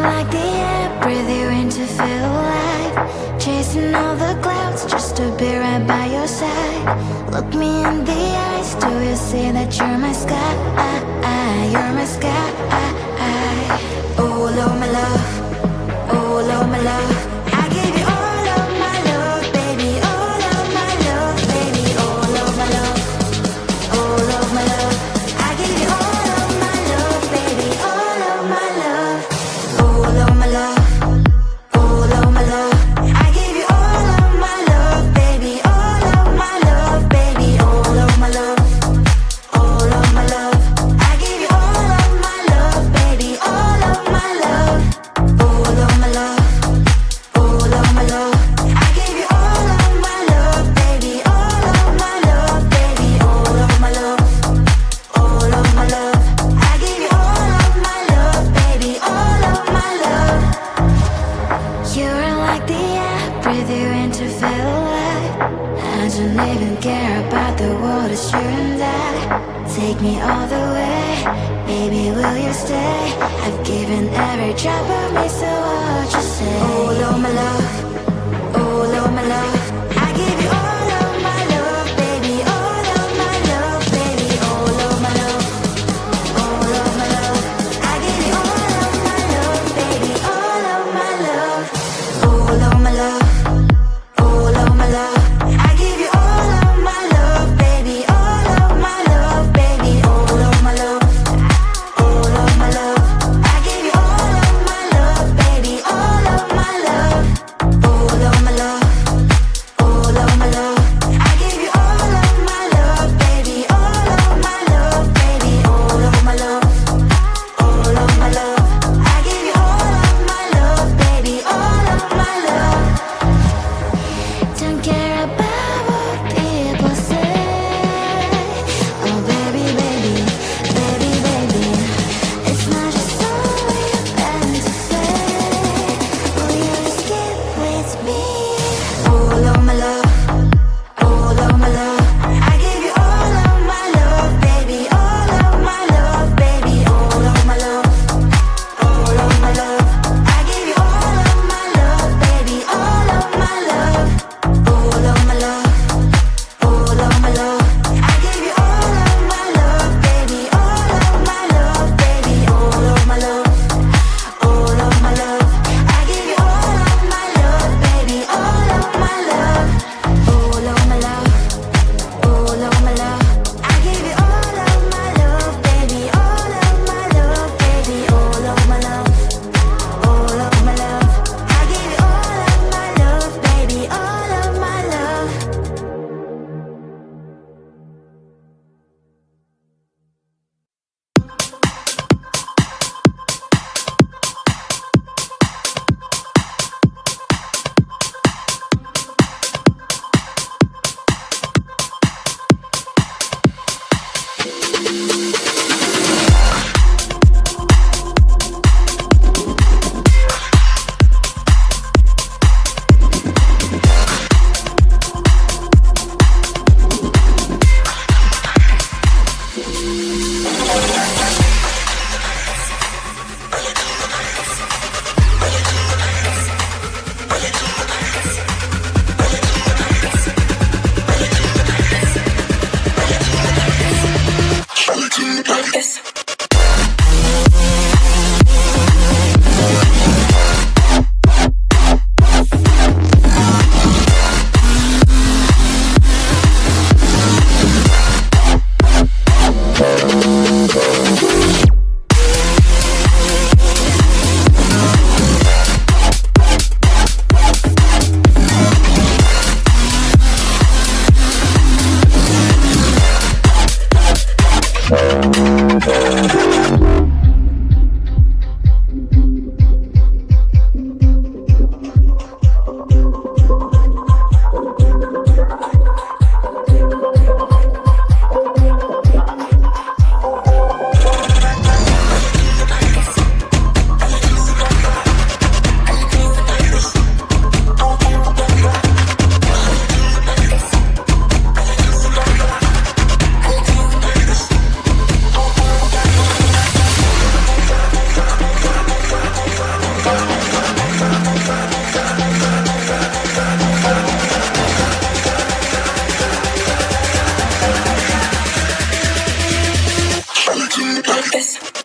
like the air, breathe you in to feel alive. Chasing all the clouds just to be right by your side. Look me in the eyes, do you see that you're my sky? You're my sky. Oh Lord, my love. Oh Lord, my love. I give you all of my love, baby. All of my love, baby. All of my love. All of my love. I give you all of my love, baby. All of my love. All of my love. All of my love. I give you all of my love, baby. All of my love, baby. All of my love. All of my love. I give you all of my love, baby. All of my love. All of my love. All of my love. I give you all of my love, baby. All of my love, baby. All of my love. All of my love. I give you all of my love, baby. All of my love. You're like the air, breathe you in to feel alive. I don't even care about the world, it's you and I. Take me all the way, baby, will you stay? I've given every drop of me, so what you say? Oh Lord, my love. Oh Lord, my love. I give you all of my love, baby. All of my love, baby. All of my love. All of my love. I give you all of my love, baby. All of my love. All of my love. All of my love. I give you all of my love, baby. All of my love, baby. All of my love. All of my love. I give you all of my love, baby. All of my love. this.